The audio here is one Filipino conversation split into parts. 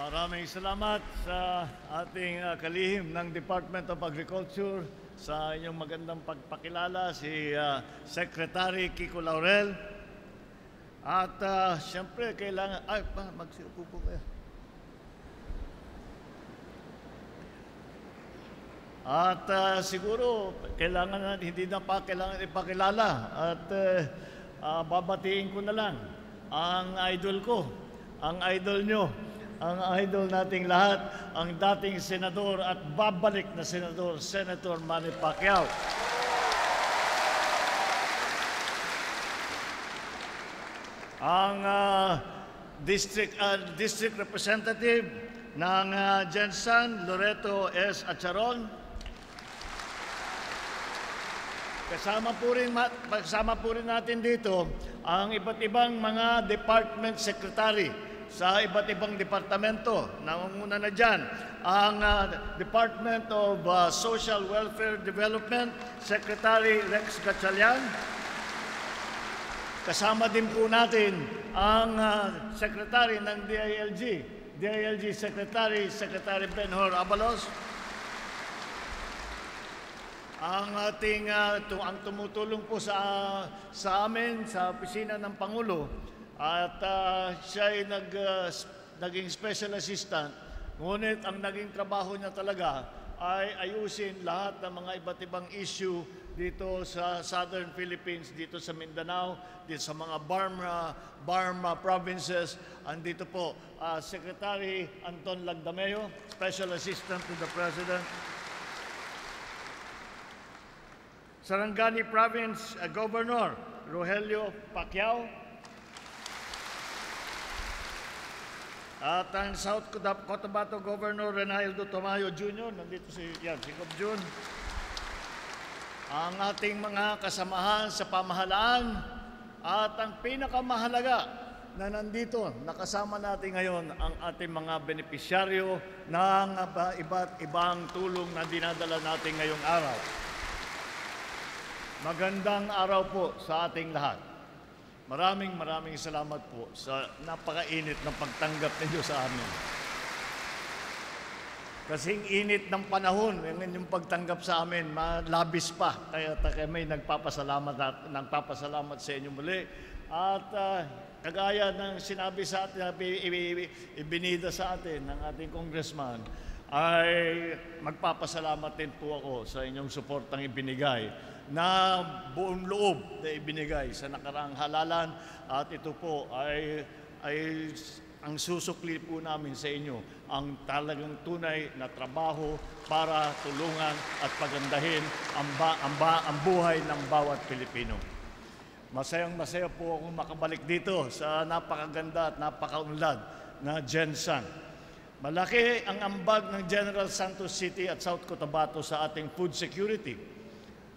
Maraming salamat sa ating kalihim ng Department of Agriculture sa inyong magandang pagpakilala, si Secretary Kiko Laurel. At siyempre, kailangan... Ay, magsiupo po kayo. At siguro, hindi na pa kailangan ipakilala. At babatiin ko na lang ang idol ko, ang idol nyo, ang idol nating lahat, ang dating senador at babalik na senador, Senator Manny Pacquiao. Ang district representative ng Jensan, Loreto S. Acharon. Kasama po rin natin dito ang iba't ibang mga department secretary sa iba't ibang departamento. Nangunguna na dyan ang Department of Social Welfare Development, Secretary Rex Gatchalian. Kasama din po natin ang Secretary ng DILG Secretary Benhur Abalos. Ang ating ang tumutulong po sa amin sa opisina ng Pangulo at siya ay naging special assistant, ngunit ang naging trabaho niya talaga ay ayusin lahat ng mga iba't ibang issue dito sa Southern Philippines, dito sa Mindanao, dito sa mga Barma provinces. Andito po Secretary Anton Lagdameo, Special Assistant to the President. Sarangani Province Governor Rogelio Pacquiao. At ang South Cotabato Governor Reynaldo Tamayo Jr. Nandito si Gob Jun. Ang ating mga kasamahan sa pamahalaan at ang pinakamahalaga na nandito, nakasama natin ngayon ang ating mga benepisyaryo ng iba't ibang tulong na dinadala natin ngayong araw. Magandang araw po sa ating lahat. Maraming salamat po sa napakainit ng pagtanggap ninyo sa amin. Kasing init ng panahon, yung pagtanggap sa amin, malabis pa. Kaya may nagpapasalamat sa inyo muli. At kagaya ng sinabi sa atin, ibinida sa atin ng ating congressman, ay magpapasalamat din po ako sa inyong suportang ibinigay na buong loob na ibinigay sa nakaraang halalan, at ito po ay ang susukli po namin sa inyo ang talagang tunay na trabaho para tulungan at pagandahin ang buhay ng bawat Pilipino. Masayang-masaya po akong makabalik dito sa napakaganda at napakaunlad na Jensan. Malaki ang ambag ng General Santos City at South Cotabato sa ating food security.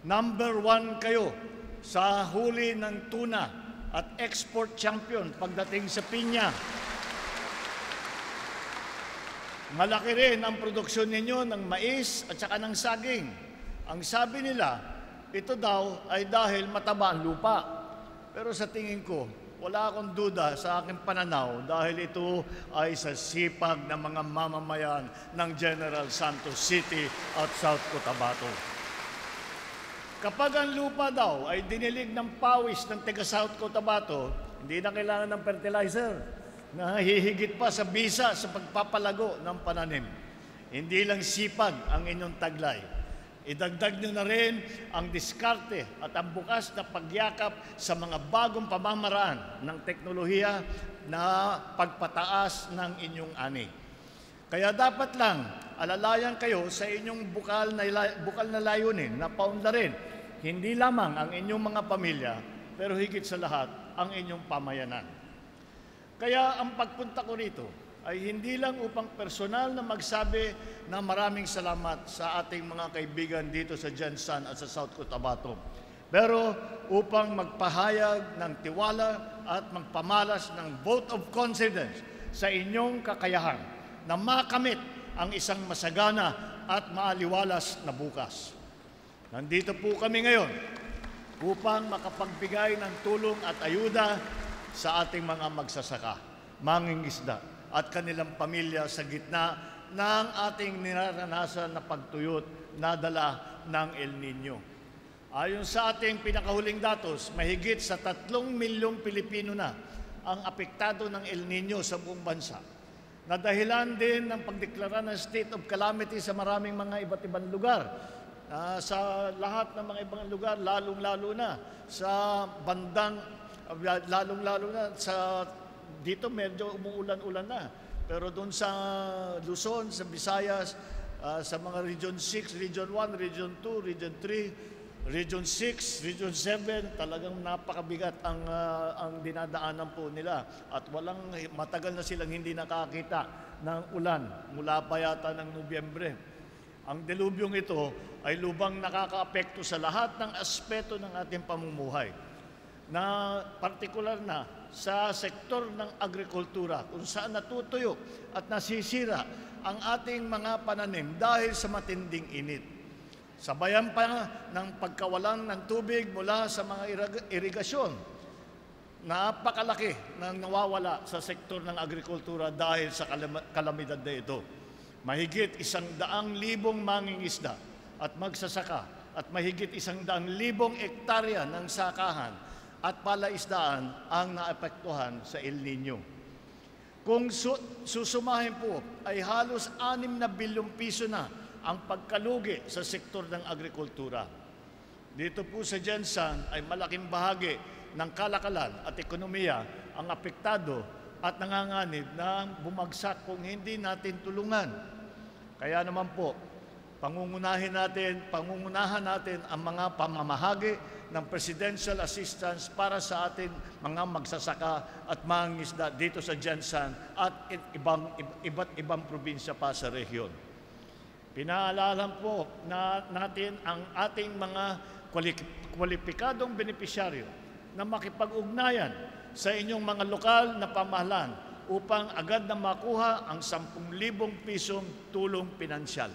Number 1 kayo sa huli ng tuna at export champion pagdating sa pinya. Malaki rin ang produksyon ninyo ng mais at saka ng saging. Ang sabi nila, ito daw ay dahil mataba ang lupa. Pero sa tingin ko, wala akong duda sa aking pananaw dahil ito ay sa sipag ng mga mamamayan ng General Santos City at South Cotabato. Kapag ang lupa daw ay dinilig ng pawis ng taga South Cotabato, hindi na kailangan ng fertilizer na hihigit pa sa bisa sa pagpapalago ng pananim. Hindi lang sipag ang inyong taglay. Idagdag nyo na rin ang diskarte at ang bukas na pagyakap sa mga bagong pamamaraan ng teknolohiya na pagpataas ng inyong ani. Kaya dapat lang alalayan kayo sa inyong bukal na layunin na paunlarin hindi lamang ang inyong mga pamilya, pero higit sa lahat ang inyong pamayanan. Kaya ang pagpunta ko rito ay hindi lang upang personal na magsabi na maraming salamat sa ating mga kaibigan dito sa Jensan at sa South Cotabato, pero upang magpahayag ng tiwala at magpamalas ng vote of confidence sa inyong kakayahan na makamit ang isang masagana at maaliwalas na bukas. Nandito po kami ngayon upang makapagbigay ng tulong at ayuda sa ating mga magsasaka, mangingisda at kanilang pamilya sa gitna ng ating ninaranasan na pagtuyot na dala ng El Nino. Ayon sa ating pinakahuling datos, mahigit sa 3 milyong Pilipino na ang apektado ng El Nino sa buong bansa, na dahilan din ng pagdeklara ng state of calamity sa maraming mga iba't ibang lugar. Sa lahat ng mga ibang lugar, lalong-lalo na sa bandang, lalong-lalo na sa dito medyo umuulan-ulan na. Pero doon sa Luzon, sa Visayas, sa mga Region 6, Region 1, Region 2, Region 3, Region 6, Region 7, talagang napakabigat ang dinadaanan po nila. At matagal na silang hindi nakakita ng ulan mula pa yata ng Nobyembre. Ang delubyong ito ay lubang nakakaapekto sa lahat ng aspeto ng ating pamumuhay, na partikular na sa sektor ng agrikultura, kung saan natutuyo at nasisira ang ating mga pananim dahil sa matinding init. Sabayan pa ng pagkawalan ng tubig mula sa mga irigasyon, napakalaki ng nawawala sa sektor ng agrikultura dahil sa kalamidad na ito. Mahigit 100,000 mangingisda at magsasaka at mahigit 100,000 hektarya ng sakahan at palaisdaan ang naapektuhan sa El Nino. Kung susumahin po ay halos 6 na bilyong piso na ang pagkalugi sa sektor ng agrikultura. Dito po sa Gensan ay malaking bahagi ng kalakalan at ekonomiya ang apektado at nanganganib na bumagsak kung hindi natin tulungan. Kaya naman po, pangungunahan natin ang mga pamamahagi ng presidential assistance para sa atin mga magsasaka at mangingisda dito sa Gensan at iba't ibang probinsya pa sa rehiyon. Pinaalala po natin ang ating mga kwalipikadong benepisyaryo na makipag-ugnayan sa inyong mga lokal na pamahalaan upang agad na makuha ang 10,000 pisong tulong pinansyal.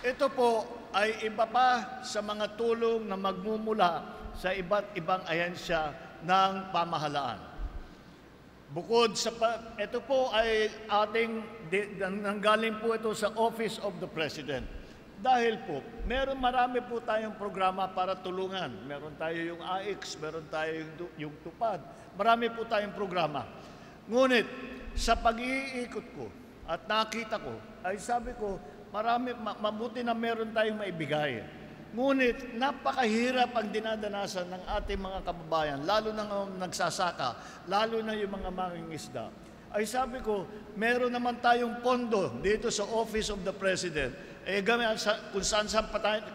Ito po ay iba pa sa mga tulong na magmumula sa iba't ibang ahensya ng pamahalaan. Bukod sa ito po ay nanggaling po ito sa Office of the President. Dahil po, marami po tayong programa para tulungan. Meron tayo yung AIX, meron tayo yung TUPAD. Marami po tayong programa. Ngunit, sa pag-iikot ko at nakita ko, ay sabi ko, mabuti na meron tayong maibigay. Ngunit, napakahirap ang dinadanasan ng ating mga kababayan, lalo na nagsasaka, lalo na yung mga mangingisda. Ay sabi ko, meron naman tayong pondo dito sa Office of the President. Kung saan-saan pa tayo,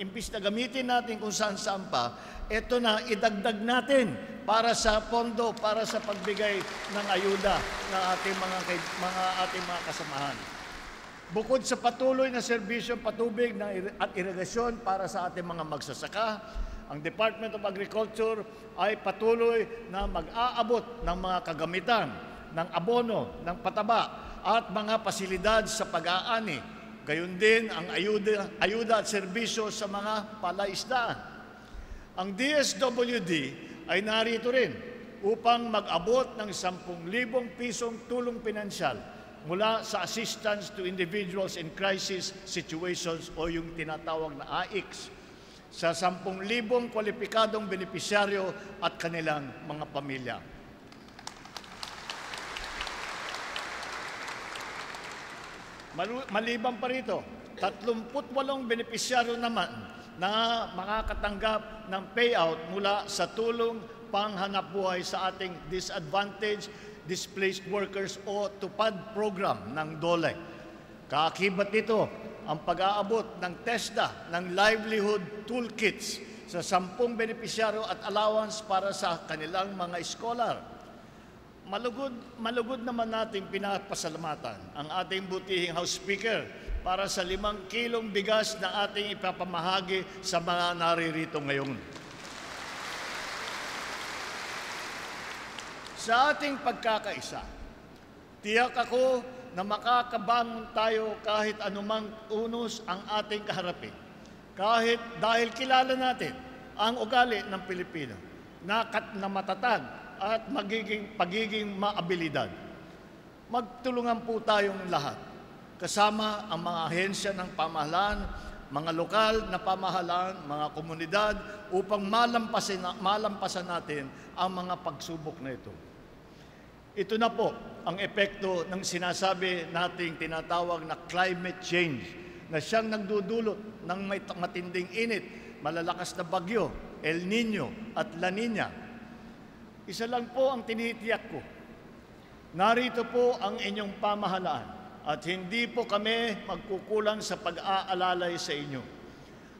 imbis na gamitin natin kung saan-saan pa, ito na idagdag natin para sa pondo, para sa pagbigay ng ayuda ng ating mga kasamahan. Bukod sa patuloy na serbisyo patubig at irigasyon para sa ating mga magsasaka, ang Department of Agriculture ay patuloy na mag-aabot ng mga kagamitan, ng abono, ng pataba at mga pasilidad sa pag-aani. Gayon din ang ayuda at serbisyo sa mga palaisdaan. Ang DSWD ay narito rin upang mag-abot ng 10,000 pisong tulong pinansyal mula sa Assistance to Individuals in Crisis Situations o yung tinatawag na AIX sa 10,000 kwalipikadong benepisyaryo at kanilang mga pamilya. Maliban pa rito, 38 benepisyaryo naman na makakatanggap ng payout mula sa tulong panghanapbuhay sa ating Disadvantaged Displaced Workers o TUPAD program ng DOLE. Kaakibat nito ang pag-aabot ng TESDA ng livelihood toolkits sa 10 benepisyaryo at allowance para sa kanilang mga scholar. Malugod naman nating pinapasalamatan ang ating butihing House Speaker para sa 5 kilong bigas na ating ipapamahagi sa mga naririto ngayon. Sa ating pagkakaisa, tiyak ako na makakabangon tayo kahit anumang unos ang ating kaharapin. Dahil kilala natin ang ugali ng Pilipino. na matatag at pagiging maabilidad. Magtulungan po tayong lahat, kasama ang mga ahensya ng pamahalaan, mga lokal na pamahalaan, mga komunidad, upang malampasan natin ang mga pagsubok na ito. Ito na po ang epekto ng sinasabi nating tinatawag na climate change, na siyang nagdudulot ng matinding init, malalakas na bagyo, El Nino at La Nina. Isa lang po ang tinitiyak ko. Narito po ang inyong pamahalaan at hindi po kami magkukulang sa pag-aalalay sa inyo.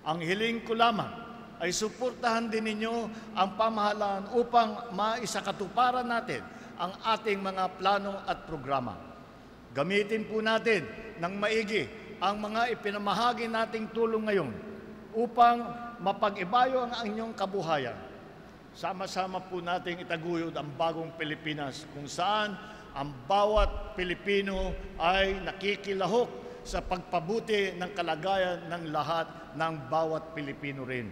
Ang hiling ko lamang ay suportahan din ninyo ang pamahalaan upang maisakatuparan natin ang ating mga plano at programa. Gamitin po natin ng maigi ang mga ipinamahagi nating tulong ngayon upang mapag-ibayo ang inyong kabuhayan. Sama-sama po nating itaguyod ang bagong Pilipinas kung saan ang bawat Pilipino ay nakikilahok sa pagpabuti ng kalagayan ng lahat ng bawat Pilipino rin.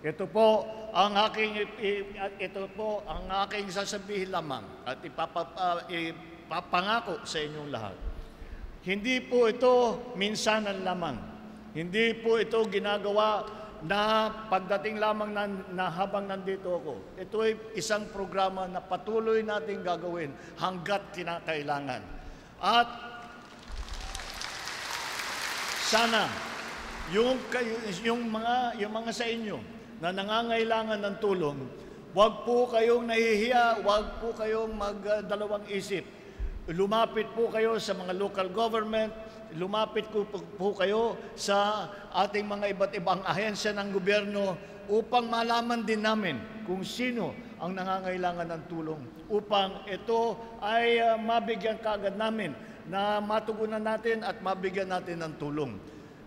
Ito po ang aking sasabihin lamang at ipapangako sa inyong lahat. Hindi po ito minsanan lamang. Hindi po ito ginagawa na pagdating lamang na habang nandito ako. Ito ay isang programa na patuloy nating gagawin hanggat kinakailangan. At sana yung mga sa inyo na nangangailangan ng tulong, huwag po kayong nahihiya, huwag po kayong magdalawang isip. Lumapit po kayo sa mga local government, lumapit po kayo sa ating mga iba't ibang ahensya ng gobyerno upang malaman din namin kung sino ang nangangailangan ng tulong upang ito ay mabigyan kaagad namin na matugunan natin at mabigyan natin ng tulong.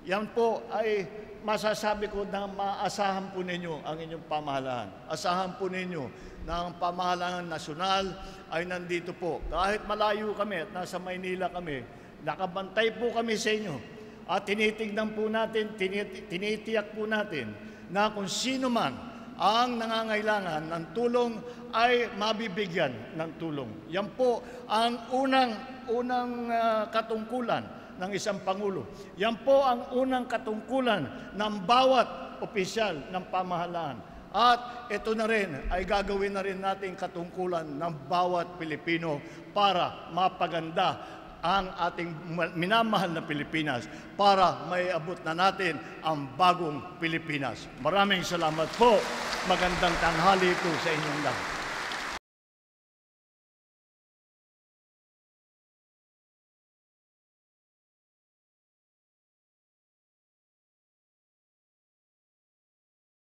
Yan po ay masasabi ko na maasahan po ninyo ang inyong pamahalaan. Asahan po ninyo na ang pamahalaan nasyonal ay nandito po. Kahit malayo kami at nasa Maynila kami, nakabantay po kami sa inyo at tinitignan po natin, tinitiyak po natin na kung sino man ang nangangailangan ng tulong ay mabibigyan ng tulong. Yan po ang unang katungkulan ng isang Pangulo. Yan po ang unang katungkulan ng bawat opisyal ng pamahalaan. At ito na rin ay gagawin na rin natin katungkulan ng bawat Pilipino para mapaganda ang ating minamahal na Pilipinas, para may abot na natin ang bagong Pilipinas. Maraming salamat po. Magandang tanghali po sa inyong lahat.